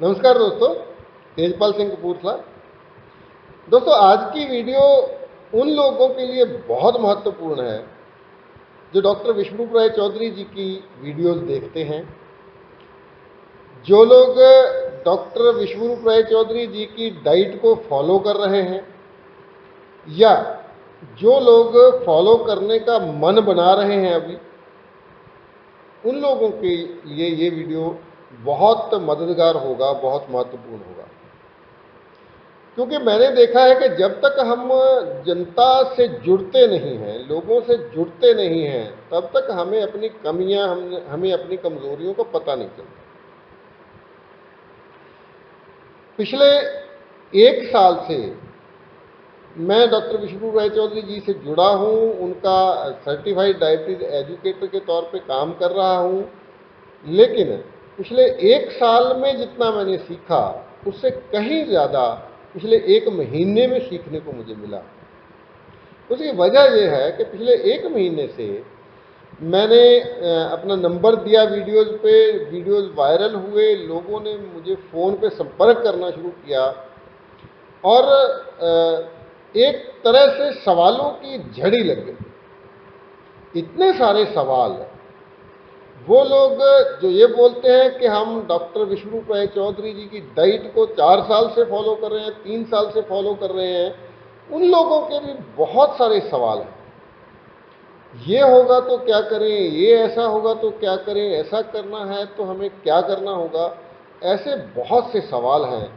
नमस्कार दोस्तों, तेजपाल सिंह कपूरथला। दोस्तों, आज की वीडियो उन लोगों के लिए बहुत महत्वपूर्ण है जो डॉक्टर विष्णुप राय चौधरी जी की वीडियोस देखते हैं। जो लोग डॉक्टर विष्णुप राय चौधरी जी की डाइट को फॉलो कर रहे हैं या जो लोग फॉलो करने का मन बना रहे हैं अभी, उन लोगों के लिए ये वीडियो बहुत मददगार होगा, बहुत महत्वपूर्ण होगा। क्योंकि मैंने देखा है कि जब तक हम जनता से जुड़ते नहीं हैं, लोगों से जुड़ते नहीं हैं, तब तक हमें अपनी कमियां, हमें अपनी कमजोरियों का पता नहीं चलता। पिछले 1 साल से मैं डॉक्टर विष्णु राय चौधरी जी से जुड़ा हूं, उनका सर्टिफाइड डायबिटीज एजुकेटर के तौर पे काम कर रहा हूं। लेकिन पिछले 1 साल में जितना मैंने सीखा, उससे कहीं ज़्यादा पिछले 1 महीने में सीखने को मुझे मिला। उसकी वजह यह है कि पिछले 1 महीने से मैंने अपना नंबर दिया वीडियोज़ पे, वीडियोज़ वायरल हुए, लोगों ने मुझे फ़ोन पे संपर्क करना शुरू किया और एक तरह से सवालों की झड़ी लग गई। इतने सारे सवाल, वो लोग जो ये बोलते हैं कि हम डॉक्टर विष्णुप राय चौधरी जी की डाइट को 4 साल से फॉलो कर रहे हैं, 3 साल से फॉलो कर रहे हैं, उन लोगों के भी बहुत सारे सवाल हैं। ये होगा तो क्या करें, ये ऐसा होगा तो क्या करें, ऐसा करना है तो हमें क्या करना होगा। ऐसे बहुत से सवाल हैं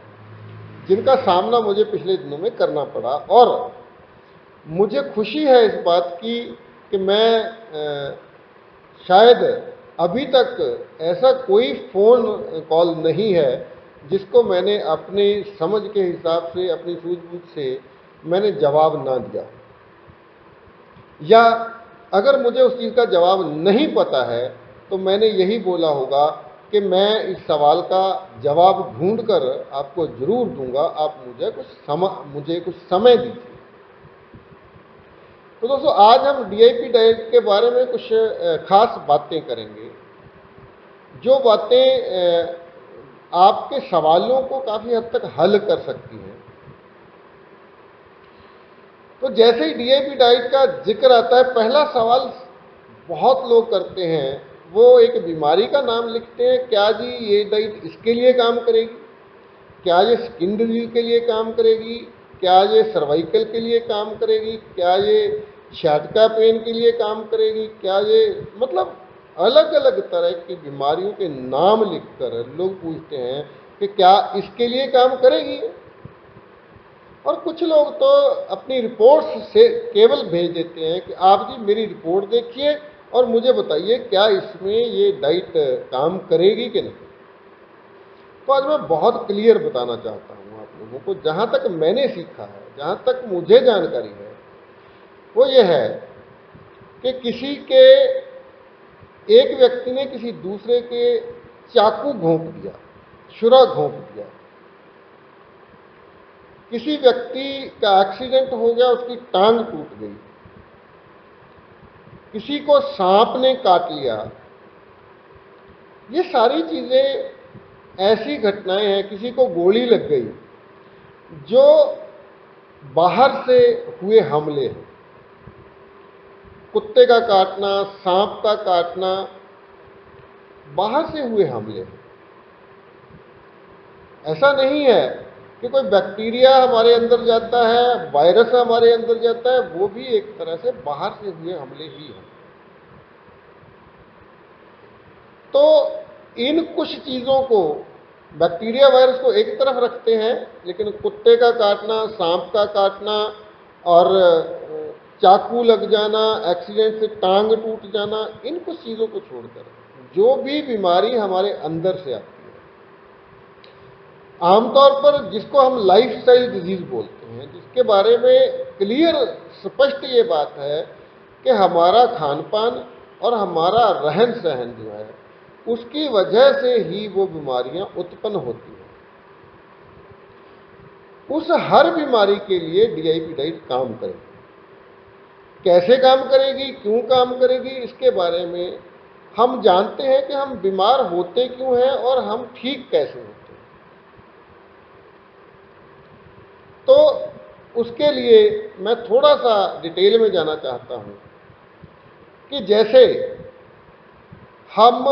जिनका सामना मुझे पिछले दिनों में करना पड़ा। और मुझे खुशी है इस बात की कि मैं शायद अभी तक ऐसा कोई फ़ोन कॉल नहीं है जिसको मैंने अपनी समझ के हिसाब से, अपनी सूझबूझ से मैंने जवाब ना दिया, या अगर मुझे उस चीज़ का जवाब नहीं पता है तो मैंने यही बोला होगा कि मैं इस सवाल का जवाब ढूंढकर आपको ज़रूर दूंगा, आप मुझे कुछ समय दीजिए। तो दोस्तों, आज हम डीआईपी डाइट के बारे में कुछ खास बातें करेंगे, जो बातें आपके सवालों को काफ़ी हद तक हल कर सकती हैं। तो जैसे ही डीआईपी डाइट का जिक्र आता है, पहला सवाल बहुत लोग करते हैं, वो एक बीमारी का नाम लिखते हैं। क्या जी ये डाइट इसके लिए काम करेगी? क्या ये स्किन डिजीज के लिए काम करेगी? क्या ये सर्वाइकल के लिए काम करेगी? क्या ये शाटका पेन के लिए काम करेगी? क्या ये, मतलब अलग अलग तरह की बीमारियों के नाम लिखकर लोग पूछते हैं कि क्या इसके लिए काम करेगी। और कुछ लोग तो अपनी रिपोर्ट्स से केवल भेज देते हैं कि आप जी मेरी रिपोर्ट देखिए और मुझे बताइए क्या इसमें ये डाइट काम करेगी कि नहीं। तो आज मैं बहुत क्लियर बताना चाहता हूँ आप लोगों को, जहाँ तक मैंने सीखा है, जहाँ तक मुझे जानकारी है, वो ये है कि किसी के, एक व्यक्ति ने किसी दूसरे के चाकू घोंप दिया, छुरा घोंप दिया, किसी व्यक्ति का एक्सीडेंट हो गया, उसकी टांग टूट गई, किसी को सांप ने काट लिया। ये सारी चीज़ें ऐसी घटनाएं हैं, किसी को गोली लग गई, जो बाहर से हुए हमले हैं। कुत्ते का काटना, सांप का काटना, बाहर से हुए हमले हैं। ऐसा नहीं है कि कोई बैक्टीरिया हमारे अंदर जाता है, वायरस हमारे अंदर जाता है, वो भी एक तरह से बाहर से हुए हमले ही हैं। तो इन कुछ चीज़ों को, बैक्टीरिया वायरस को एक तरफ रखते हैं, लेकिन कुत्ते का काटना, सांप का काटना और चाकू लग जाना, एक्सीडेंट से टांग टूट जाना, इन कुछ चीज़ों को छोड़कर जो भी बीमारी हमारे अंदर से आती है, आमतौर पर जिसको हम लाइफस्टाइल डिजीज बोलते हैं, जिसके बारे में क्लियर स्पष्ट ये बात है कि हमारा खान पान और हमारा रहन सहन जो है, उसकी वजह से ही वो बीमारियां उत्पन्न होती हैं। उस हर बीमारी के लिए डीआईपी डाइट काम करेगी। कैसे काम करेगी, क्यों काम करेगी, इसके बारे में हम जानते हैं कि हम बीमार होते क्यों हैं और हम ठीक कैसे होते हैं। तो उसके लिए मैं थोड़ा सा डिटेल में जाना चाहता हूं कि जैसे हम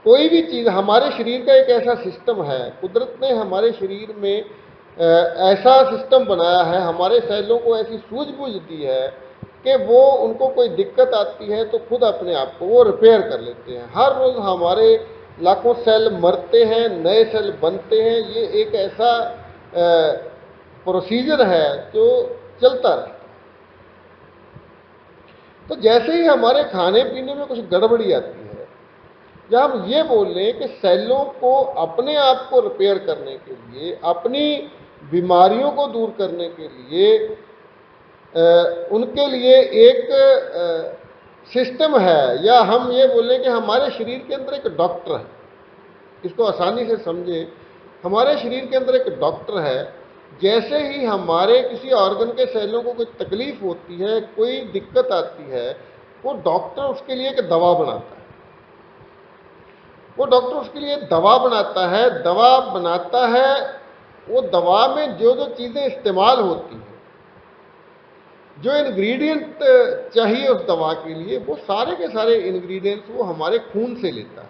कोई भी चीज़, हमारे शरीर का एक ऐसा सिस्टम है, कुदरत ने हमारे शरीर में ऐसा सिस्टम बनाया है, हमारे सेलों को ऐसी सूझबूझ दी है कि वो उनको कोई दिक्कत आती है तो खुद अपने आप को वो रिपेयर कर लेते हैं। हर रोज़ हमारे लाखों सेल मरते हैं, नए सेल बनते हैं। ये एक ऐसा प्रोसीजर है जो चलता रहता है। तो जैसे ही हमारे खाने पीने में कुछ गड़बड़ी आती है, या हम ये बोल लें कि सेलों को अपने आप को रिपेयर करने के लिए, अपनी बीमारियों को दूर करने के लिए उनके लिए एक सिस्टम है, या हम ये बोलें कि हमारे शरीर के अंदर एक डॉक्टर है। इसको आसानी से समझे, हमारे शरीर के अंदर एक डॉक्टर है। जैसे ही हमारे किसी ऑर्गन के सेलों को कोई तकलीफ होती है, कोई दिक्कत आती है, वो डॉक्टर उसके लिए एक दवा बनाता है। वो डॉक्टर उसके लिए दवा बनाता है। दवा बनाता है, वो दवा में जो जो चीज़ें इस्तेमाल होती हैं, जो इंग्रेडिएंट चाहिए उस दवा के लिए, वो सारे के सारे इंग्रेडिएंट्स वो हमारे खून से लेता है।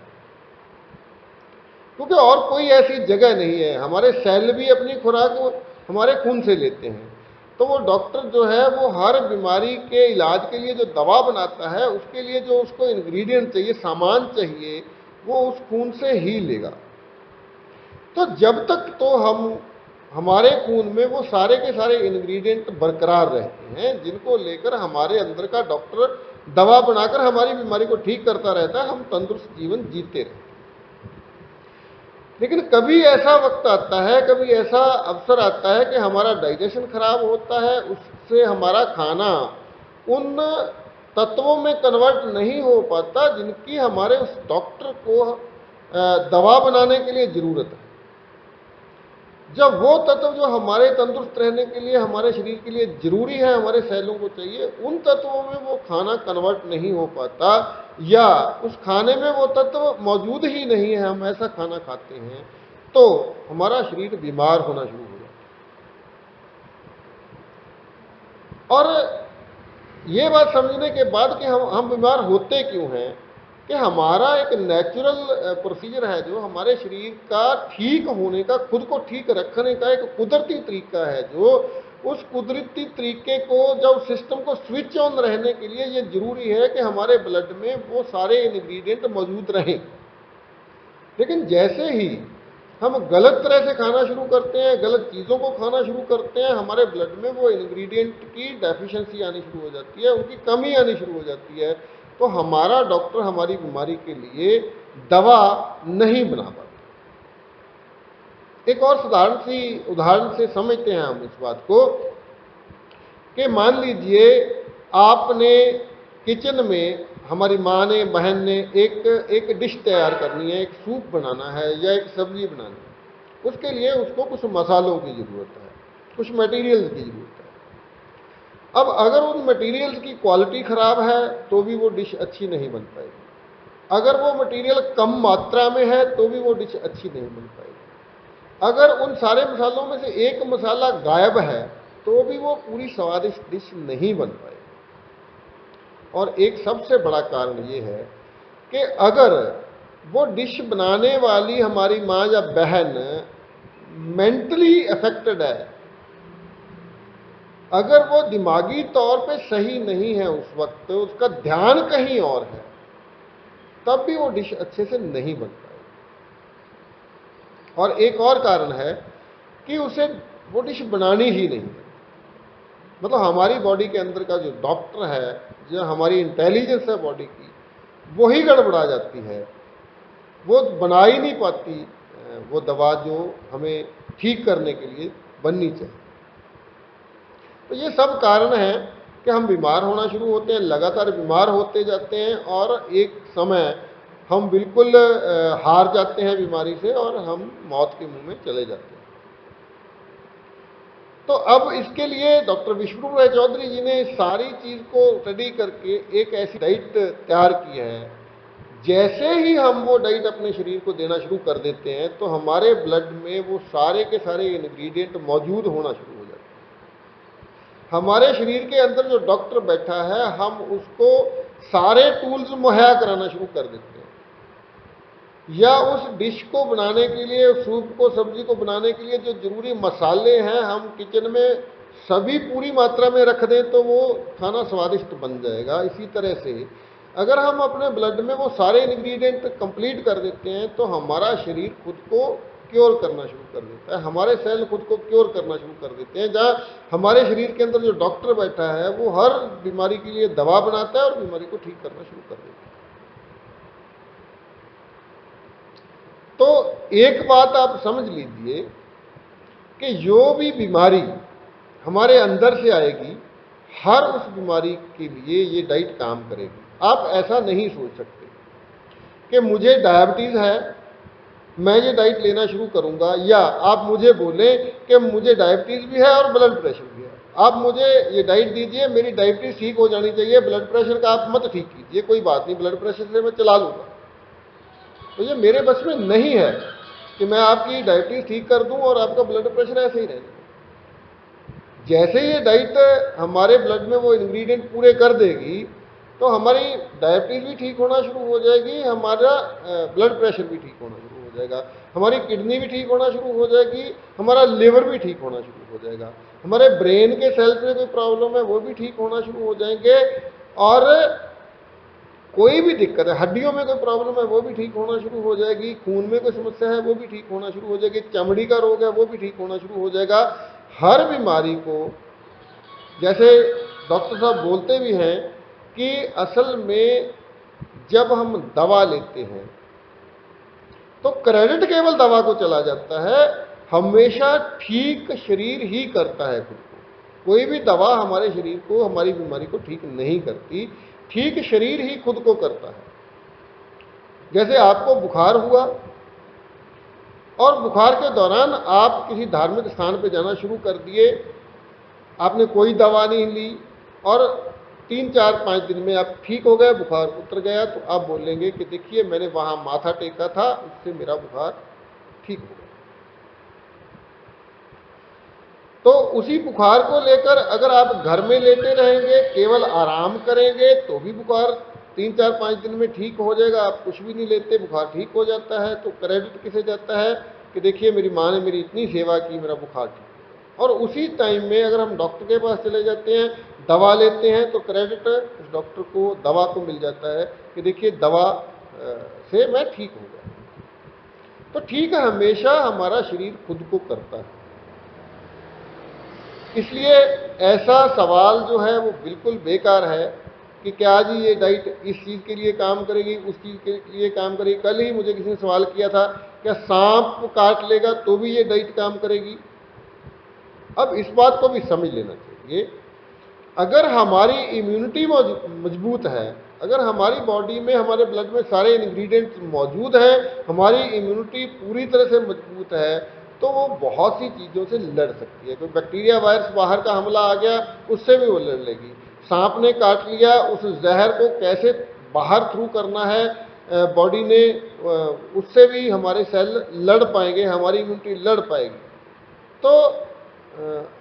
क्योंकि और कोई ऐसी जगह नहीं है, हमारे सेल भी अपनी खुराक हमारे खून से लेते हैं। तो वो डॉक्टर जो है वो हर बीमारी के इलाज के लिए जो दवा बनाता है, उसके लिए जो उसको इंग्रेडिएंट चाहिए, सामान चाहिए, वो उस खून से ही लेगा। तो जब तक तो हमारे खून में वो सारे के सारे इंग्रेडिएंट बरकरार रहते हैं, जिनको लेकर हमारे अंदर का डॉक्टर दवा बनाकर हमारी बीमारी को ठीक करता रहता है, हम तंदुरुस्त जीवन जीते रहते हैं। लेकिन कभी ऐसा वक्त आता है, कभी ऐसा अवसर आता है कि हमारा डाइजेशन खराब होता है, उससे हमारा खाना उन तत्वों में कन्वर्ट नहीं हो पाता जिनकी हमारे उस डॉक्टर को दवा बनाने के लिए जरूरत है। जब वो तत्व जो हमारे तंदुरुस्त रहने के लिए, हमारे शरीर के लिए जरूरी है, हमारे सेलों को चाहिए, उन तत्वों में वो खाना कन्वर्ट नहीं हो पाता, या उस खाने में वो तत्व मौजूद ही नहीं है, हम ऐसा खाना खाते हैं, तो हमारा शरीर बीमार होना शुरू हो जाता है। और ये बात समझने के बाद कि हम बीमार होते क्यों हैं, कि हमारा एक नेचुरल प्रोसीजर है, जो हमारे शरीर का ठीक होने का, खुद को ठीक रखने का एक कुदरती तरीका है, जो उस कुदरती तरीके को, जब सिस्टम को स्विच ऑन रहने के लिए ये जरूरी है कि हमारे ब्लड में वो सारे इंग्रेडिएंट मौजूद रहें। लेकिन जैसे ही हम गलत तरह से खाना शुरू करते हैं, गलत चीज़ों को खाना शुरू करते हैं, हमारे ब्लड में वो इंग्रेडिएंट की डेफिशिएंसी आनी शुरू हो जाती है, उनकी कमी आनी शुरू हो जाती है। तो हमारा डॉक्टर हमारी बीमारी के लिए दवा नहीं बना पाता। एक और उदाहरण से समझते हैं हम इस बात को, कि मान लीजिए आपने किचन में, हमारी माँ ने, बहन ने एक डिश तैयार करनी है, एक सूप बनाना है या एक सब्जी बनानी है। उसके लिए उसको कुछ मसालों की ज़रूरत है, कुछ मटेरियल्स की ज़रूरत है। अब अगर उन मटेरियल्स की क्वालिटी ख़राब है तो भी वो डिश अच्छी नहीं बन पाएगी। अगर वो मटेरियल कम मात्रा में है तो भी वो डिश अच्छी नहीं बन पाएगी। अगर उन सारे मसालों में से एक मसाला गायब है तो भी वो पूरी स्वादिष्ट डिश नहीं बन पाएगी। और एक सबसे बड़ा कारण ये है कि अगर वो डिश बनाने वाली हमारी माँ या बहन मेंटली अफेक्टेड है, अगर वो दिमागी तौर पे सही नहीं है, उस वक्त उसका ध्यान कहीं और है, तब भी वो डिश अच्छे से नहीं बन पाएगी। और एक और कारण है कि उसे वो डिश बनानी ही नहीं है। मतलब हमारी बॉडी के अंदर का जो डॉक्टर है, जो हमारी इंटेलिजेंस है बॉडी की, वही गड़बड़ा जाती है, वो बना ही नहीं पाती वो दवा जो हमें ठीक करने के लिए बननी चाहिए। तो ये सब कारण है कि हम बीमार होना शुरू होते हैं, लगातार बीमार होते जाते हैं, और एक समय हम बिल्कुल हार जाते हैं बीमारी से और हम मौत के मुंह में चले जाते हैं। तो अब इसके लिए डॉक्टर विष्णु राय चौधरी जी ने सारी चीज़ को स्टडी करके एक ऐसी डाइट तैयार की है जैसे ही हम वो डाइट अपने शरीर को देना शुरू कर देते हैं तो हमारे ब्लड में वो सारे के सारे इंग्रेडिएंट मौजूद होना शुरू हो जाते हैं। हमारे शरीर के अंदर जो डॉक्टर बैठा है, हम उसको सारे टूल्स मुहैया कराना शुरू कर देते हैं, या उस डिश को बनाने के लिए, सूप को, सब्जी को बनाने के लिए जो जरूरी मसाले हैं, हम किचन में सभी पूरी मात्रा में रख दें तो वो खाना स्वादिष्ट बन जाएगा। इसी तरह से अगर हम अपने ब्लड में वो सारे इंग्रेडिएंट कंप्लीट कर देते हैं तो हमारा शरीर खुद को क्योर करना शुरू कर देता है, हमारे सेल खुद को क्योर करना शुरू कर देते हैं। जहाँ हमारे शरीर के अंदर जो डॉक्टर बैठा है वो हर बीमारी के लिए दवा बनाता है और बीमारी को ठीक करना शुरू कर देता है। तो एक बात आप समझ लीजिए कि जो भी बीमारी हमारे अंदर से आएगी, हर उस बीमारी के लिए ये डाइट काम करेगी। आप ऐसा नहीं सोच सकते कि मुझे डायबिटीज है, मैं ये डाइट लेना शुरू करूंगा, या आप मुझे बोलें कि मुझे डायबिटीज भी है और ब्लड प्रेशर भी है, आप मुझे ये डाइट दीजिए, मेरी डायबिटीज ठीक हो जानी चाहिए, ब्लड प्रेशर का आप मत ठीक कीजिए, कोई बात नहीं, ब्लड प्रेशर से मैं चला लूंगा। तो ये मेरे बस में नहीं है कि मैं आपकी डायबिटीज ठीक कर दूं और आपका ब्लड प्रेशर ऐसे ही रहे। जैसे ये डाइट हमारे ब्लड में वो इंग्रेडिएंट पूरे कर देगी तो हमारी डायबिटीज भी ठीक होना शुरू हो जाएगी, हमारा ब्लड प्रेशर भी ठीक होना शुरू हो जाएगा, हमारी किडनी भी ठीक होना शुरू हो जाएगी, हमारा लिवर भी ठीक होना शुरू हो जाएगा, हमारे ब्रेन के सेल्स में कोई प्रॉब्लम है वो भी ठीक होना शुरू हो जाएंगे, और कोई भी दिक्कत है, हड्डियों में कोई प्रॉब्लम है वो भी ठीक होना शुरू हो जाएगी, खून में कोई समस्या है वो भी ठीक होना शुरू हो जाएगी, चमड़ी का रोग है वो भी ठीक होना शुरू हो जाएगा। हर बीमारी को, जैसे डॉक्टर साहब बोलते भी हैं कि असल में जब हम दवा लेते हैं तो क्रेडिट केवल दवा को चला जाता है, हमेशा ठीक शरीर ही करता है खुद को। कोई भी दवा हमारे शरीर को, हमारी बीमारी को ठीक नहीं करती, ठीक शरीर ही खुद को करता है। जैसे आपको बुखार हुआ और बुखार के दौरान आप किसी धार्मिक स्थान पर जाना शुरू कर दिए, आपने कोई दवा नहीं ली और 3-4-5 दिन में आप ठीक हो गए, बुखार उतर गया, तो आप बोलेंगे कि देखिए मैंने वहां माथा टेका था, उससे मेरा बुखार ठीक हो गया। तो उसी बुखार को लेकर अगर आप घर में लेटे रहेंगे, केवल आराम करेंगे, तो भी बुखार 3-4-5 दिन में ठीक हो जाएगा। आप कुछ भी नहीं लेते, बुखार ठीक हो जाता है, तो क्रेडिट किसे जाता है कि देखिए मेरी माँ ने मेरी इतनी सेवा की, मेरा बुखार ठीक हो। और उसी टाइम में अगर हम डॉक्टर के पास चले जाते हैं, दवा लेते हैं, तो क्रेडिट उस डॉक्टर को, दवा को मिल जाता है कि देखिए दवा से मैं ठीक हो गया। तो ठीक है, हमेशा हमारा शरीर खुद को करता है। इसलिए ऐसा सवाल जो है वो बिल्कुल बेकार है कि क्या जी ये डाइट इस चीज़ के लिए काम करेगी, उस चीज़ के लिए काम करेगी। कल ही मुझे किसी ने सवाल किया था, क्या सांप काट लेगा तो भी ये डाइट काम करेगी? अब इस बात को भी समझ लेना चाहिए, अगर हमारी इम्यूनिटी मजबूत है, अगर हमारी बॉडी में, हमारे ब्लड में सारे इंग्रेडिएंट्स मौजूद हैं, हमारी इम्यूनिटी पूरी तरह से मजबूत है, तो वो बहुत सी चीज़ों से लड़ सकती है। कोई बैक्टीरिया, वायरस बाहर का हमला आ गया, उससे भी वो लड़ लेगी। सांप ने काट लिया, उस जहर को कैसे बाहर थ्रू करना है बॉडी ने, उससे भी हमारे सेल लड़ पाएंगे, हमारी इम्यूनिटी लड़ पाएगी। तो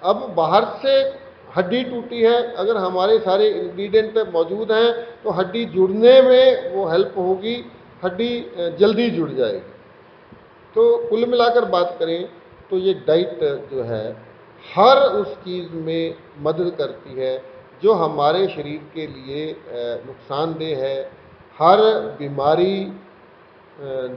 अब बाहर से हड्डी टूटी है, अगर हमारे सारे इंग्रेडिएंट मौजूद हैं तो हड्डी जुड़ने में वो हेल्प होगी, हड्डी जल्दी जुड़ जाएगी। तो कुल मिलाकर बात करें तो ये डाइट जो है हर उस चीज़ में मदद करती है जो हमारे शरीर के लिए नुकसानदेह है। हर बीमारी,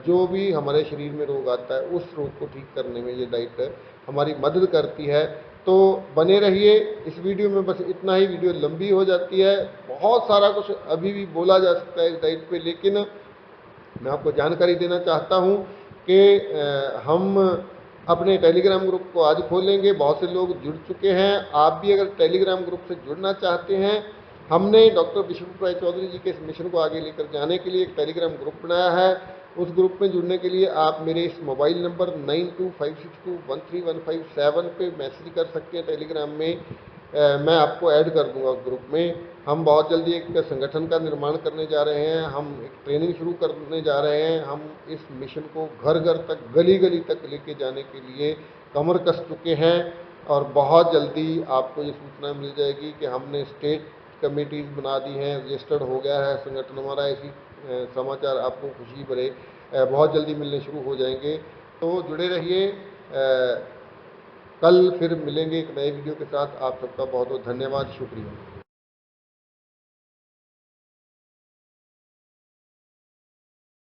जो भी हमारे शरीर में रोग आता है, उस रोग को ठीक करने में ये डाइट हमारी मदद करती है। तो बने रहिए इस वीडियो में, बस इतना ही। वीडियो लंबी हो जाती है, बहुत सारा कुछ अभी भी बोला जा सकता है इस डाइट पे, लेकिन मैं आपको जानकारी देना चाहता हूँ कि हम अपने टेलीग्राम ग्रुप को आज खोलेंगे। बहुत से लोग जुड़ चुके हैं, आप भी अगर टेलीग्राम ग्रुप से जुड़ना चाहते हैं, हमने डॉक्टर विष्णु राय चौधरी जी के इस मिशन को आगे लेकर जाने के लिए एक टेलीग्राम ग्रुप बनाया है। उस ग्रुप में जुड़ने के लिए आप मेरे इस मोबाइल नंबर 9256213157 पे मैसेज कर सकते हैं टेलीग्राम में। मैं आपको ऐड कर दूंगा ग्रुप में। हम बहुत जल्दी एक संगठन का निर्माण करने जा रहे हैं, हम एक ट्रेनिंग शुरू करने जा रहे हैं। हम इस मिशन को घर घर तक, गली गली तक लेके जाने के लिए कमर कस चुके हैं और बहुत जल्दी आपको ये सूचना मिल जाएगी कि हमने स्टेट कमेटीज बना दी हैं, रजिस्टर्ड हो गया है संगठन हमारा। ऐसी समाचार आपको खुशी भरे बहुत जल्दी मिलने शुरू हो जाएंगे। तो जुड़े रहिए। कल फिर मिलेंगे एक नए वीडियो के साथ। आप सबका बहुत बहुत धन्यवाद, शुक्रिया।